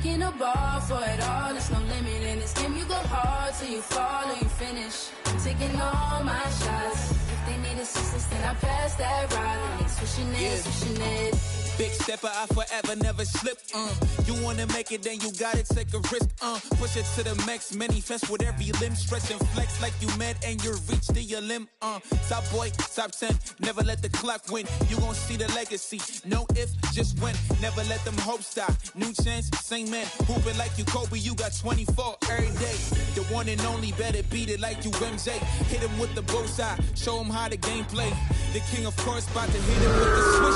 can ball for it all. There's no limit in this game. You go hard till you fall or you finish. I'm taking all my shots. If they need assistance, then I pass that ride. And they switching it. Big stepper, I forever never slip. You wanna make it, then you gotta take a risk. Push it to the max, manifest with every limb. Stretch and flex like you mad and you reach to your limb. Top boy, top 10, never let the clock win. You gon' see the legacy, no if, just win. Never let them hopes stop. New chance, same man. Hooping like you Kobe, you got 24 every day. The one and only, better beat it like you MJ. Hit him with the bullseye, show him how the game play. The king, of course, about to hit him with the swish.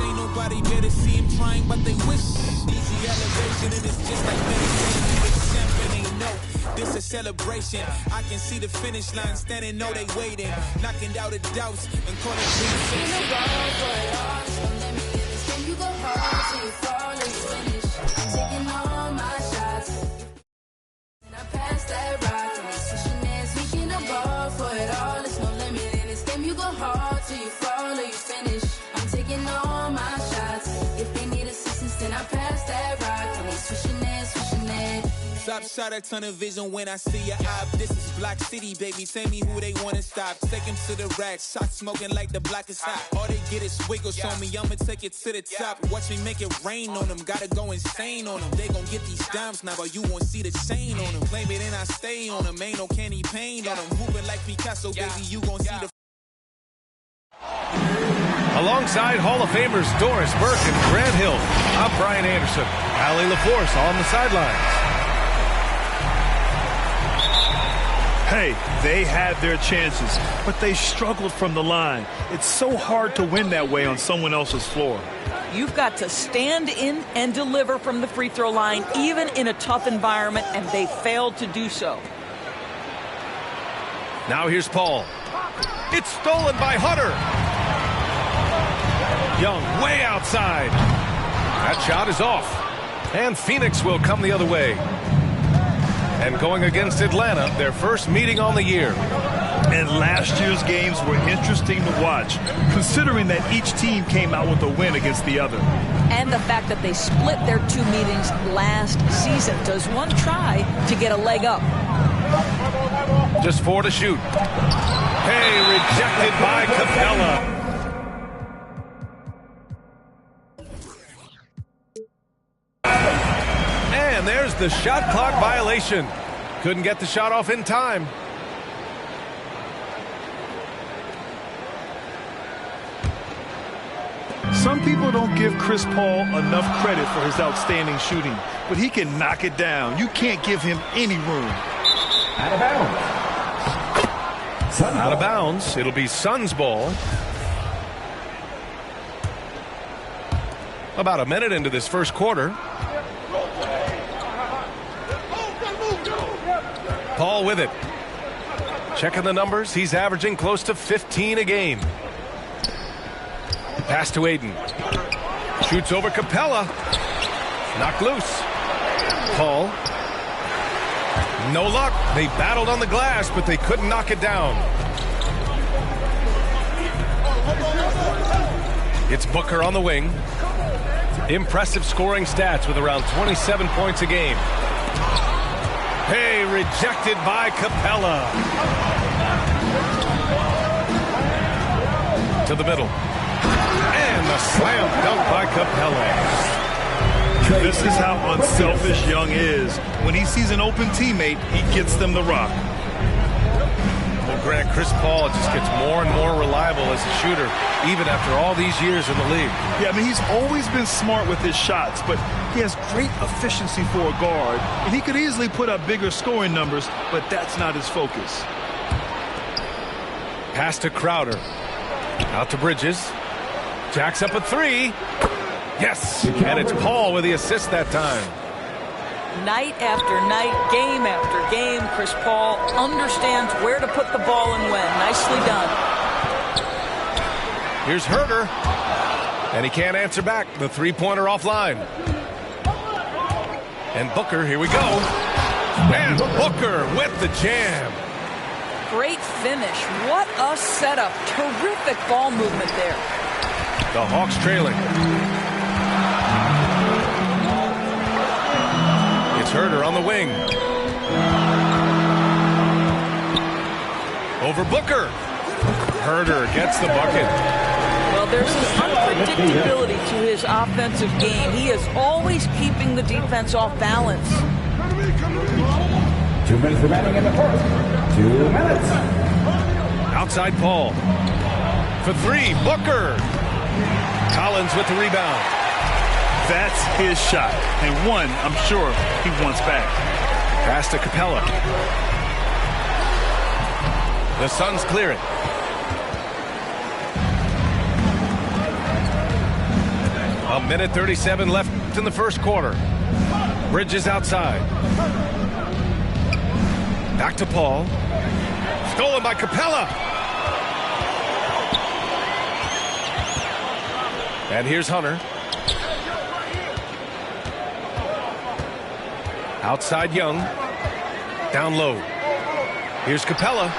Ain't nobody better see him trying, but they wish. Easy elevation, and it's just like meditation. The champion ain't no, this a celebration. I can see the finish line, standing, know they waiting. Knocking out the doubts and calling dreams. In the ball for it all, so let me in this game. You go hard till you fall and you finish. I'm taking all my shots. And I pass that rock, and they switching hands. We can ball for it all. There's no limit in this game. You go hard till you fall or you finish. I'm taking all my shots. If they need assistance, then I pass that rock, and they switching it. Top shot a ton of vision when I see your eye. This is Block City, baby. Tell me who they wanna stop. Take him to the rack, shot smoking like the block is hot. All they get is wiggles on me, I'ma take it to the top. Watch me make it rain on them, gotta go insane on them. They gon' get these dimes now, but you won't see the chain on them. Claim it and I stay on them, ain't no candy paint on them. Hooping like Picasso, baby, you gon' see the... Alongside Hall of Famers Doris Burke and Grant Hill, I'm Brian Anderson. Allie LaForce on the sidelines. Hey, they had their chances, but they struggled from the line. It's so hard to win that way on someone else's floor. You've got to stand in and deliver from the free throw line, even in a tough environment, and they failed to do so. Now here's Paul. It's stolen by Hunter. Young way outside. That shot is off. And Phoenix will come the other way. And going against Atlanta, their first meeting on the year. And last year's games were interesting to watch, considering that each team came out with a win against the other. And the fact that they split their two meetings last season. Does one try to get a leg up? Just 4 to shoot. Hey, rejected by Capella. And there's the shot clock violation. Couldn't get the shot off in time. Some people don't give Chris Paul enough credit for his outstanding shooting, but he can knock it down. You can't give him any room. Out of bounds. Out of bounds. It'll be Suns ball. About a minute into this first quarter. Paul with it. Checking the numbers. He's averaging close to 15 a game. Pass to Aiden. Shoots over Capella. Knocked loose. Paul. No luck. They battled on the glass, but they couldn't knock it down. It's Booker on the wing. Impressive scoring stats with around 27 points a game. Hey, rejected by Capella. To the middle. And the slam dunk by Capella. This is how unselfish Young is. When he sees an open teammate, he gets them the rock. Well, Grant, Chris Paul just gets more and more reliable as a shooter, even after all these years in the league. Yeah, I mean, he's always been smart with his shots, but he has great efficiency for a guard, and he could easily put up bigger scoring numbers, but that's not his focus. Pass to Crowder. Out to Bridges. Jacks up a three. Yes, and it's Paul with the assist that time. Night after night, game after game, Chris Paul understands where to put the ball and when. Nicely done. Here's Herter, and he can't answer back. The three-pointer offline. And Booker, here we go. And Booker with the jam. Great finish. What a setup. Terrific ball movement there. The Hawks trailing. Here's Herder on the wing. Over Booker. Herder gets the bucket. Well, there's an unpredictability to his offensive game. He is always keeping the defense off balance. 2 minutes remaining in the first. 2 minutes. Outside Paul. For three, Booker. Collins with the rebound. That's his shot, and one I'm sure he wants back. Pass to Capella. The Suns clear it. A minute 37 left in the first quarter. Bridges outside. Back to Paul. Stolen by Capella. And here's Hunter. Outside Young. Down low. Here's Capella.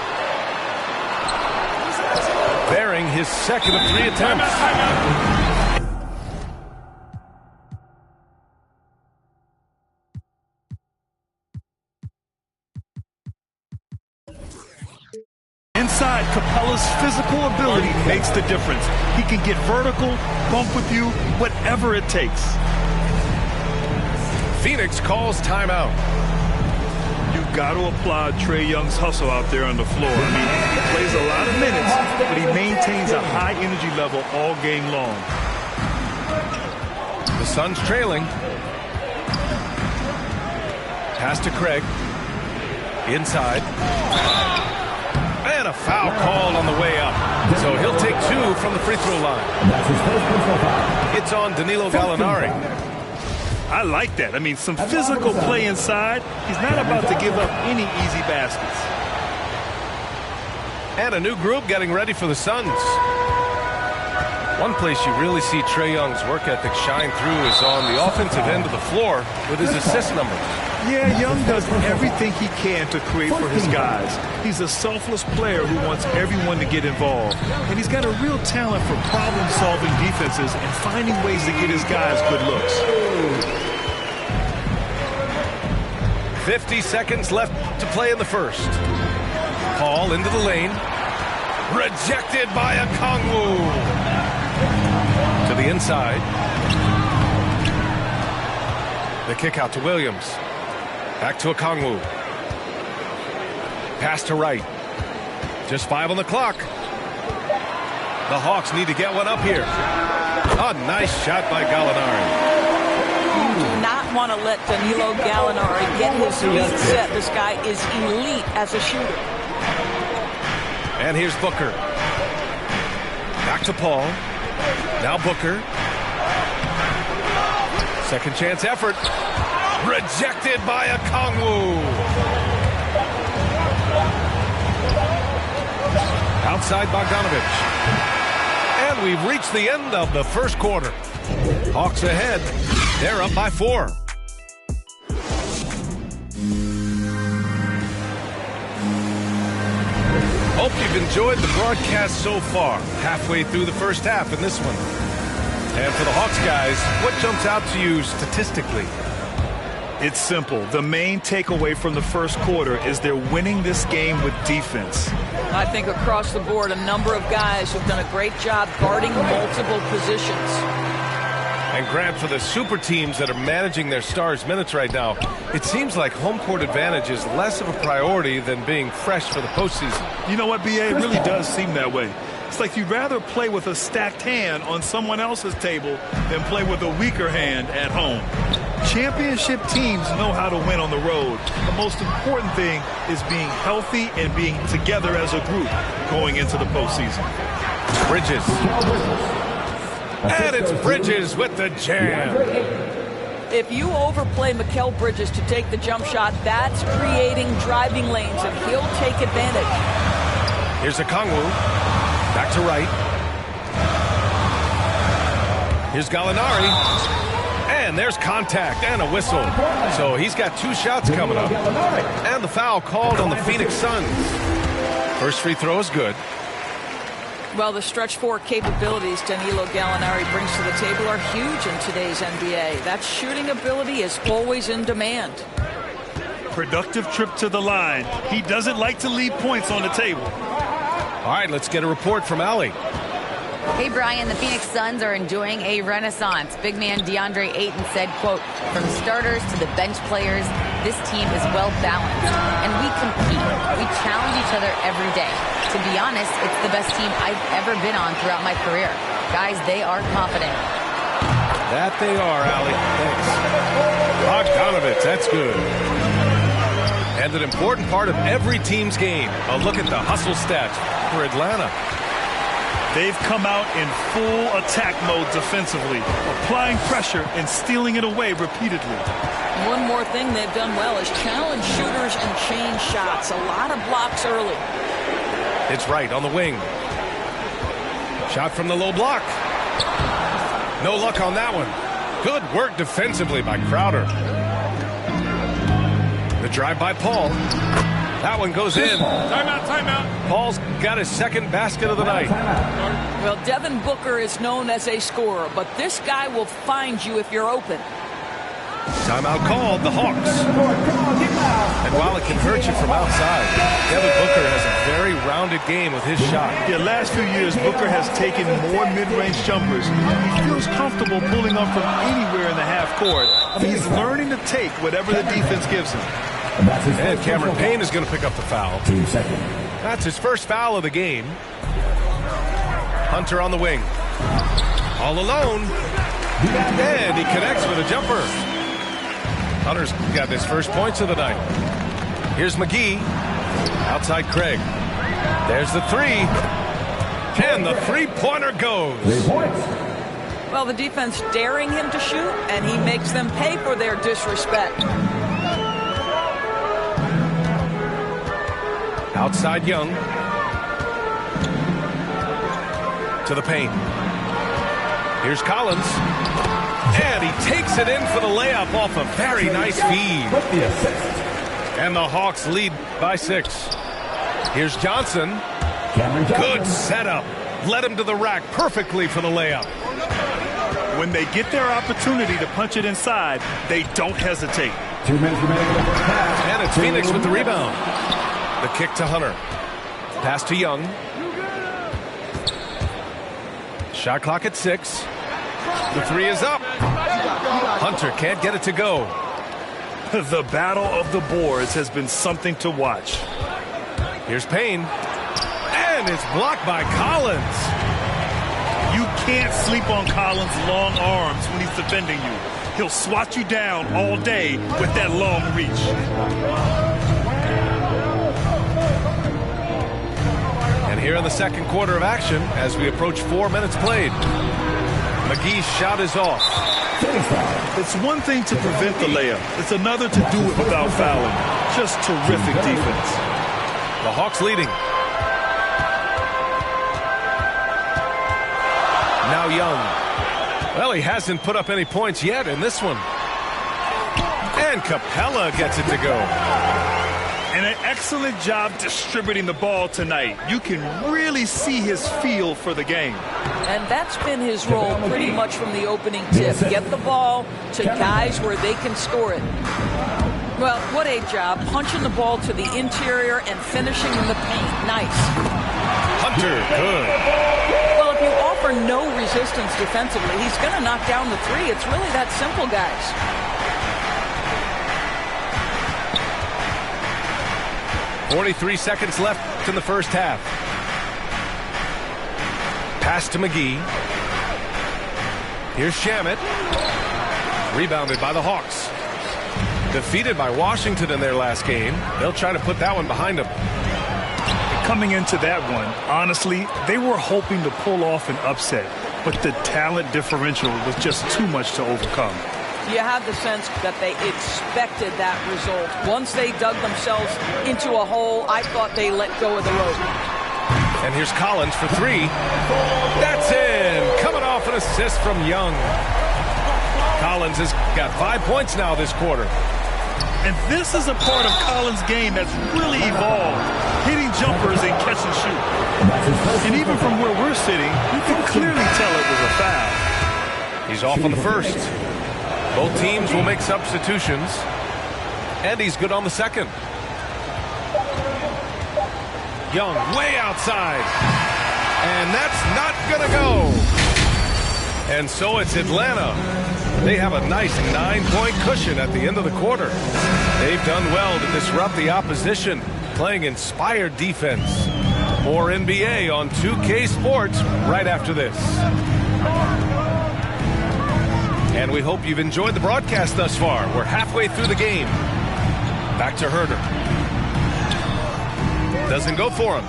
Bearing his second of 3 attempts. Inside, Capella's physical ability makes the difference. He can get vertical, bump with you, whatever it takes. Phoenix calls timeout. You've got to applaud Trae Young's hustle out there on the floor. I mean, he plays a lot of minutes, but he maintains a high energy level all game long. The Suns trailing. Pass to Craig. Inside. And a foul called on the way up. So he'll take 2 from the free throw line. That's his first personal foul. It's on Danilo Gallinari. I like that. I mean, some physical play inside. He's not about to give up any easy baskets. And a new group getting ready for the Suns. One place you really see Trae Young's work ethic shine through is on the offensive end of the floor with his assist numbers. Yeah, Young does everything he can to create for his guys. He's a selfless player who wants everyone to get involved. And he's got a real talent for problem-solving defenses and finding ways to get his guys good looks. 50 seconds left to play in the first. Paul into the lane. Rejected by Okongwu. To the inside. The kick out to Williams. Back to Okongwu. Pass to Wright. Just 5 on the clock. The Hawks need to get one up here. A nice shot by Gallinari. You do not want to let Danilo Gallinari get his feet set. This guy is elite as a shooter. And here's Booker. Back to Paul. Now Booker. Second chance effort. Rejected by Okongwu. Outside Bogdanovich. And we've reached the end of the first quarter. Hawks ahead. They're up by 4. Hope you've enjoyed the broadcast so far. Halfway through the first half in this one. And for the Hawks guys, what jumps out to you statistically? It's simple. The main takeaway from the first quarter is they're winning this game with defense. I think across the board, a number of guys have done a great job guarding multiple positions. And Grant, for the super teams that are managing their stars' minutes right now, it seems like home court advantage is less of a priority than being fresh for the postseason. You know what, B.A.? It really does seem that way. It's like you'd rather play with a stacked hand on someone else's table than play with a weaker hand at home. Championship teams know how to win on the road. The most important thing is being healthy and being together as a group going into the postseason. Bridges. And it's Bridges with the jam. If you overplay Mikal Bridges to take the jump shot, that's creating driving lanes, and he'll take advantage. Here's Okongwu. Back to Wright. Here's Gallinari. And there's contact and a whistle. So he's got 2 shots coming up. And the foul called on the Phoenix Suns. First free throw is good. Well, the stretch four capabilities Danilo Gallinari brings to the table are huge in today's NBA. That shooting ability is always in demand. Productive trip to the line. He doesn't like to leave points on the table. All right, let's get a report from Allie. Hey, Brian, the Phoenix Suns are enjoying a renaissance. Big man DeAndre Ayton said, quote, from starters to the bench players, this team is well balanced. And we compete. We challenge each other every day. To be honest, it's the best team I've ever been on throughout my career. Guys, they are confident. That they are, Allie. Thanks. Bogdanovich, that's good. And an important part of every team's game. A look at the hustle stats for Atlanta. They've come out in full attack mode defensively, applying pressure and stealing it away repeatedly. One more thing they've done well is challenge shooters and change shots. A lot of blocks early. It's right on the wing. Shot from the low block. No luck on that one. Good work defensively by Crowder. The drive by Paul. That one goes in. Timeout, timeout. Paul's got his second basket of the night. Well, Devin Booker is known as a scorer, but this guy will find you if you're open. Timeout called, the Hawks. And while it can hurt you from outside, Devin Booker has a very rounded game with his shot. Yeah, last few years, Booker has taken more mid-range jumpers. He feels comfortable pulling up from anywhere in the half court. I mean, he's learning to take whatever the defense gives him. And Cameron Payne is going to pick up the foul. That's his first foul of the game. Hunter on the wing. All alone. And he connects with a jumper. Hunter's got his first points of the night. Here's McGee. Outside Craig. There's the three. And the three-pointer goes. 3 points. Well, the defense daring him to shoot, and he makes them pay for their disrespect. Outside Young. To the paint. Here's Collins. And he takes it in for the layup off a very nice feed. With the assist. And the Hawks lead by 6. Here's Johnson. Cameron Johnson. Good setup. Led him to the rack perfectly for the layup. When they get their opportunity to punch it inside, they don't hesitate. 2 minutes remaining in the first half. And it's Phoenix with the rebound. The kick to Hunter. Pass to Young. Shot clock at 6. The three is up. Hunter can't get it to go. The battle of the boards has been something to watch. Here's Payne. And it's blocked by Collins. You can't sleep on Collins' long arms when he's defending you. He'll swat you down all day with that long reach. And here in the second quarter of action, as we approach 4 minutes played, McGee's shot is off. It's one thing to prevent the layup. It's another to do it without fouling. Just terrific defense. The Hawks leading. Now Young. Well, he hasn't put up any points yet in this one. And Capella gets it to go. And an excellent job distributing the ball tonight. You can really see his feel for the game. And that's been his role pretty much from the opening tip. Get the ball to guys where they can score it. Well, what a job. Punching the ball to the interior and finishing in the paint. Nice. Hunter, good. Well, if you offer no resistance defensively, he's going to knock down the three. It's really that simple, guys. .43 seconds left in the first half. Pass to McGee. Here's Shamet. Rebounded by the Hawks. Defeated by Washington in their last game. They'll try to put that one behind them. Coming into that one, honestly, they were hoping to pull off an upset, but the talent differential was just too much to overcome. You have the sense that they expected that result. Once they dug themselves into a hole, I thought they let go of the rope. And here's Collins for three. That's in. Coming off an assist from Young. Collins has got 5 points now this quarter. And this is a part of Collins' game that's really evolved. Hitting jumpers and catch and shoot. And even from where we're sitting, you can clearly tell it was a foul. He's off on the first. Both teams will make substitutions. And he's good on the second. Young way outside. And that's not going to go. And so it's Atlanta. They have a nice 9-point cushion at the end of the quarter. They've done well to disrupt the opposition, playing inspired defense. More NBA on 2K Sports right after this. And we hope you've enjoyed the broadcast thus far. We're halfway through the game. Back to Herder. Doesn't go for him.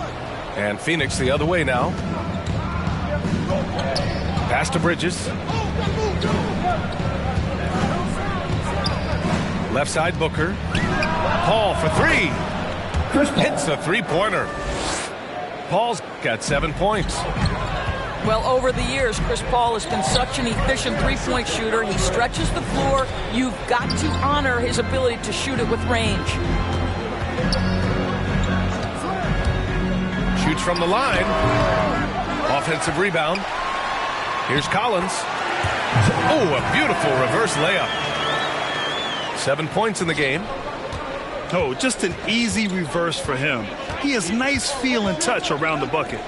And Phoenix the other way now. Pass to Bridges. Left side Booker. Paul for three. Hits a three-pointer. Paul's got 7 points. Well, over the years, Chris Paul has been such an efficient three-point shooter. He stretches the floor. You've got to honor his ability to shoot it with range. Shoots from the line. Offensive rebound. Here's Collins. Oh, a beautiful reverse layup. 7 points in the game. Oh, just an easy reverse for him. He has nice feel and touch around the bucket.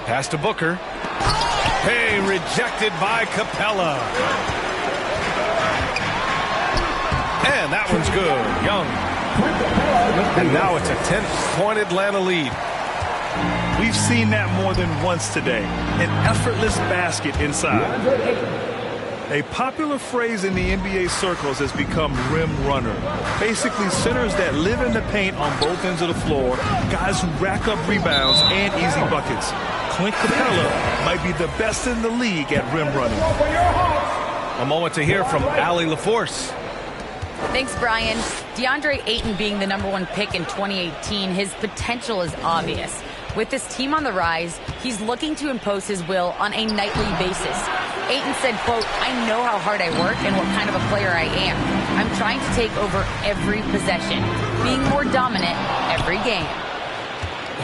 Pass to Booker. Hey, rejected by Capella. And that one's good. Young. And now it's a 10-point Atlanta lead. We've seen that more than once today. An effortless basket inside. A popular phrase in the NBA circles has become rim runner. Basically, centers that live in the paint on both ends of the floor, guys who rack up rebounds and easy buckets. Clint Capella might be the best in the league at rim running. A moment to hear from Allie LaForce. Thanks, Brian. DeAndre Ayton being the #1 pick in 2018, his potential is obvious. With this team on the rise, he's looking to impose his will on a nightly basis. Ayton said, quote, "I know how hard I work and what kind of a player I am. I'm trying to take over every possession, being more dominant every game."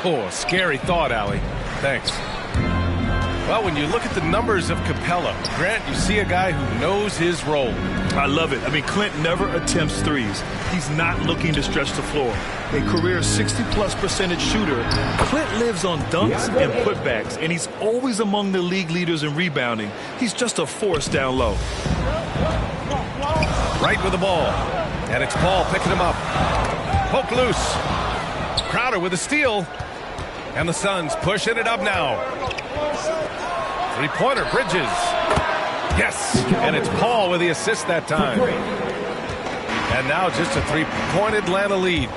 Oh, a scary thought, Allie. Thanks. Well, when you look at the numbers of Capella, Grant, you see a guy who knows his role. I love it. I mean, Clint never attempts threes. He's not looking to stretch the floor. A career 60+% shooter, Clint lives on dunks and putbacks, and he's always among the league leaders in rebounding. He's just a force down low. Right with the ball. And it's Paul picking him up. Poke loose. Crowder with a steal. And the Suns pushing it up now. Three-pointer, Bridges. Yes, and it's Paul with the assist that time. And now just a three-point Atlanta lead.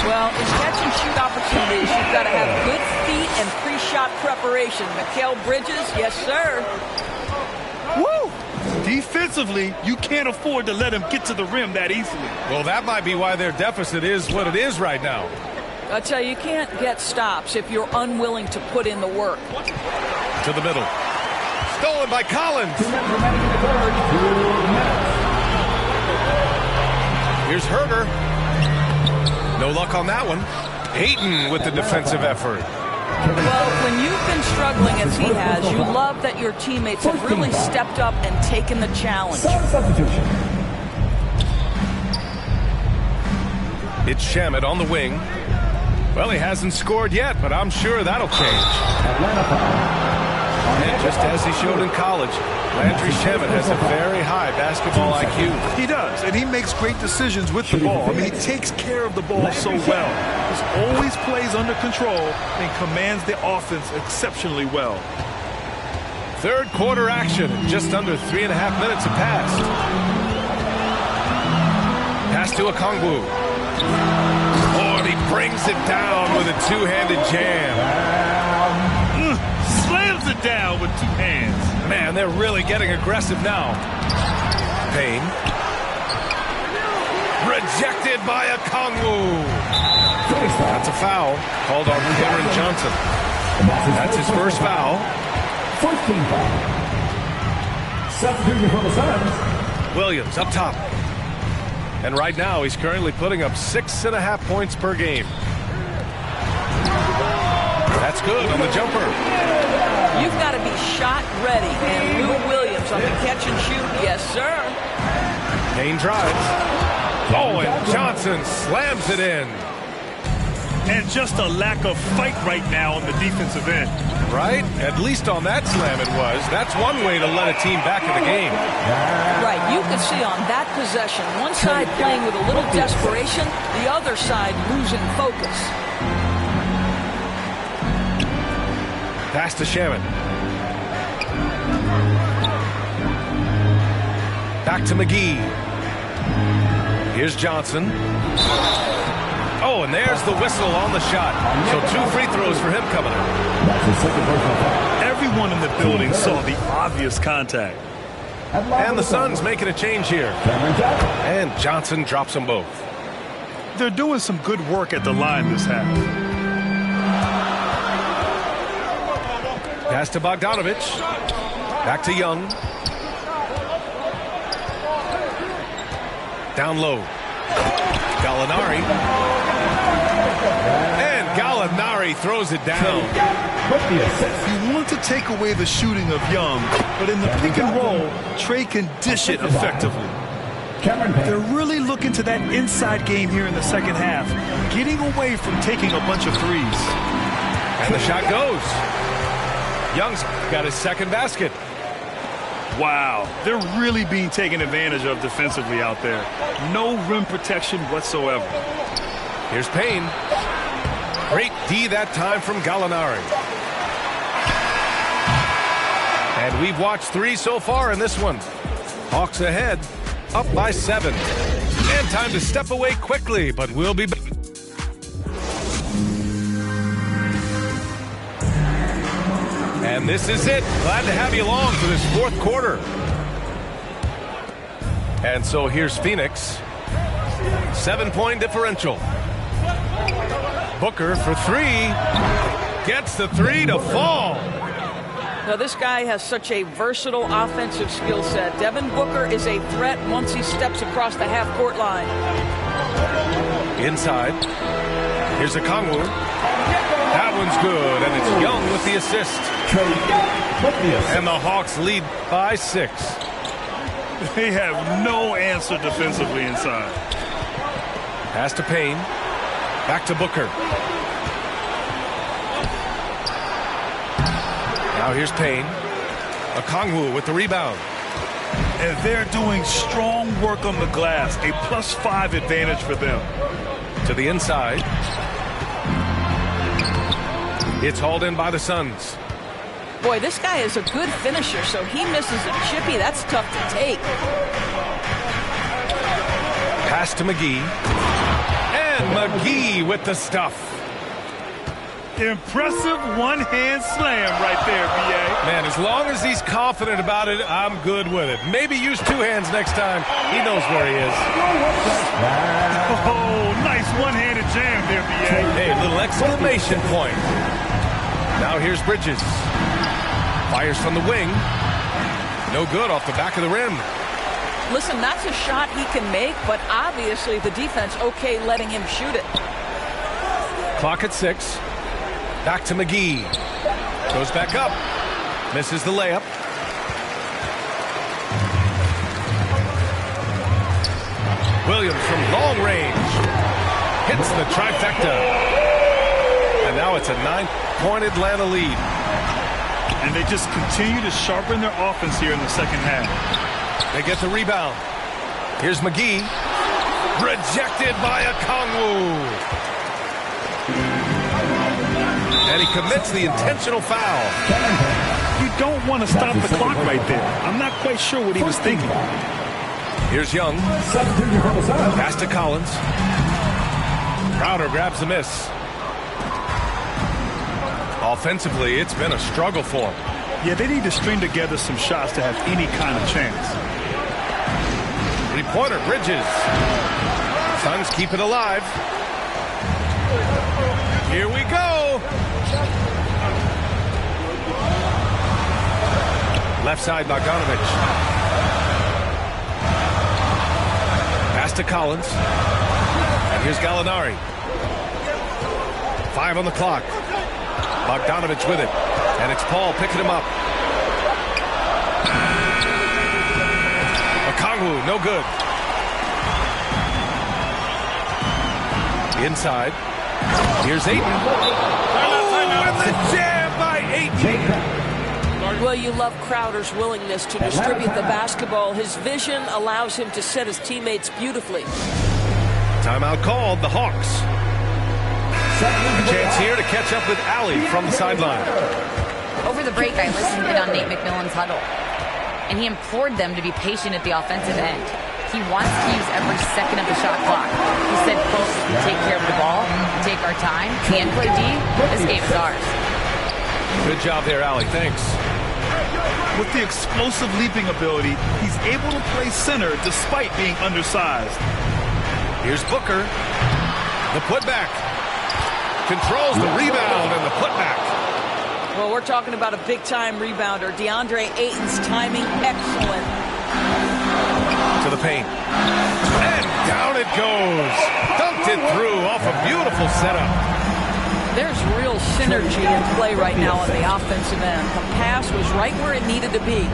Well, in catch-and-shoot opportunities, you've got to have good feet and pre-shot preparation. Mikal Bridges, yes, sir. Woo! Defensively, you can't afford to let him get to the rim that easily. Well, that might be why their deficit is what it is right now. I tell you, you can't get stops if you're unwilling to put in the work. To the middle. Stolen by Collins. Here's Herder. No luck on that one. Ayton with the defensive effort. Well, when you've been struggling as he has, you love that your teammates have really stepped up and taken the challenge. It's Shamet on the wing. Well, he hasn't scored yet, but I'm sure that'll change. And just as he showed in college, Landry Shamet has a very high basketball IQ. He does, and he makes great decisions with the ball. I mean, he takes care of the ball so well. He always plays under control and commands the offense exceptionally well. Third quarter action. Just under 3.5 minutes have passed. Pass to Okongwu. Oh, and he brings it down with a two-handed jam. Slams it down with two hands. Man, they're really getting aggressive now. Payne. Rejected by Okongwu. That's a foul called on Cameron Johnson. That's his first foul. 14 foul. Substitution for the Suns. Williams up top. And right now, he's currently putting up 6.5 points per game. That's good on the jumper. You've got to be shot ready. And Lou Williams on the catch and shoot. Yes, sir. Payne drives. Oh, and Johnson slams it in. And just a lack of fight right now on the defensive end. Right? At least on that slam it was. That's one way to let a team back in the game. Right. You can see on that possession, one side playing with a little desperation, the other side losing focus. Pass to Shaman. Back to McGee. Here's Johnson. Oh, and there's the whistle on the shot. So 2 free throws for him coming up. Everyone in the building saw the obvious contact. And the Suns making a change here. And Johnson drops them both. They're doing some good work at the line this half. Pass to Bogdanovich. Back to Young. Down low. Gallinari. And Gallinari throws it down. You want to take away the shooting of Young, but in the pick and roll, Trey can dish it effectively. They're really looking to that inside game here in the second half, getting away from taking a bunch of threes. And the shot goes. Young's got his second basket. Wow, they're really being taken advantage of defensively out there. No rim protection whatsoever. Here's Payne. Great D that time from Gallinari. And we've watched 3 so far in this one. Hawks ahead, up by 7. And time to step away quickly, but we'll be back. And this is it. Glad to have you along for this 4th quarter. And so here's Phoenix. 7-point differential. Booker for 3. Gets the 3 to fall. Now, this guy has such a versatile offensive skill set. Devin Booker is a threat once he steps across the half-court line. Inside. Here's a Kongwu. That one's good, and it's Young with the assist. And the Hawks lead by 6. They have no answer defensively inside. Pass to Payne. Back to Booker. Now here's Payne. Okongwu with the rebound. And they're doing strong work on the glass. A +5 advantage for them. To the inside. It's hauled in by the Suns. Boy, this guy is a good finisher, so he misses a chippy. That's tough to take. Pass to McGee. And McGee with the stuff. Impressive one-hand slam right there, B.A. Man, as long as he's confident about it, I'm good with it. Maybe use 2 hands next time. He knows where he is. Oh, nice one-handed jam there, B.A. Hey, a little exclamation point. Now here's Bridges. Fires from the wing. No good off the back of the rim. Listen, that's a shot he can make, but obviously the defense okay letting him shoot it. Clock at 6. Back to McGee. Goes back up. Misses the layup. Williams from long range. Hits the trifecta. And now it's a 9-point Atlanta lead. And they just continue to sharpen their offense here in the second half. They get the rebound. Here's McGee. Rejected by Okongwu. And he commits the intentional foul. You don't want to stop the clock right there. I'm not quite sure what he was thinking. Here's Young. Pass to Collins. Crowder grabs the miss. Offensively, it's been a struggle for him. Yeah, they need to string together some shots to have any kind of chance. 3-pointer, Bridges. Suns keep it alive. Here we go. Left side, Bogdanovich. Pass to Collins. And here's Gallinari. 5 on the clock. Bogdanovich with it. And it's Paul picking him up. Okongwu, no good. Inside. Here's Ayton. Oh, and the jam by Ayton. Well, you love Crowder's willingness to distribute the basketball. His vision allows him to set his teammates beautifully. Timeout called, the Hawks. A chance here to catch up with Allie from the sideline. Over the break, I listened in on Nate McMillan's huddle, and he implored them to be patient at the offensive end. He wants to use every second of the shot clock. He said, quote, "We take care of the ball, we take our time, and play D, this game is ours." Good job there, Allie. Thanks. With the explosive leaping ability, he's able to play center despite being undersized. Here's Booker. The putback. Controls the rebound and the putback. Well, we're talking about a big-time rebounder. DeAndre Ayton's timing, excellent. To the paint. And down it goes. Dunked it through off a beautiful setup. There's real synergy in play right now on the offensive end. The pass was right where it needed to be.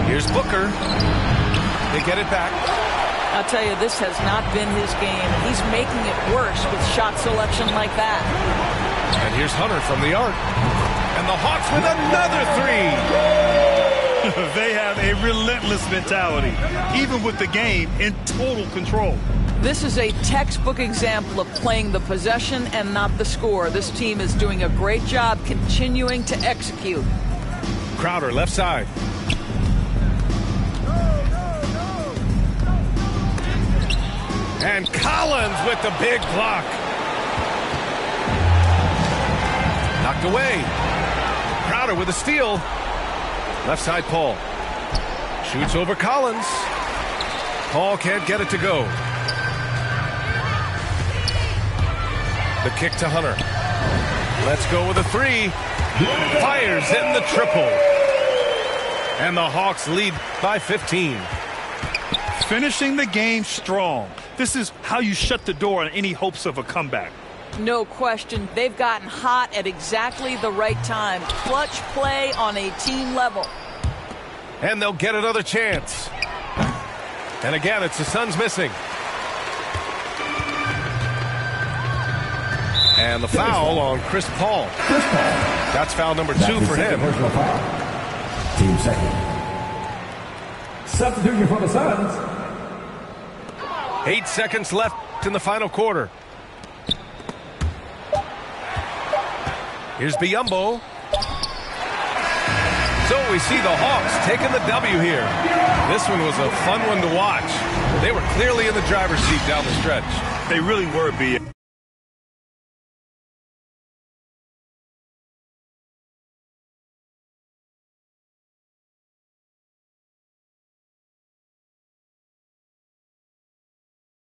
Here's Booker. They get it back. I'll tell you, this has not been his game. He's making it worse with shot selection like that. And here's Hunter from the arc. And the Hawks with another three. They have a relentless mentality, even with the game in total control. This is a textbook example of playing the possession and not the score. This team is doing a great job continuing to execute. Crowder left side. And Collins with the big block. Knocked away. Crowder with a steal. Left side, Paul. Shoots over Collins. Paul can't get it to go. The kick to Hunter. Let's go with a three. Fires in the triple. And the Hawks lead by 15. Finishing the game strong. This is how you shut the door on any hopes of a comeback. No question. They've gotten hot at exactly the right time. Clutch play on a team level. And they'll get another chance. And again, it's the Suns missing. And the foul on Chris Paul. That's foul number 2 for him. Team second. Substitution for the Suns. 8 seconds left in the final quarter. Here's Biyombo. So we see the Hawks taking the W here. This one was a fun one to watch. They were clearly in the driver's seat down the stretch. They really were, B.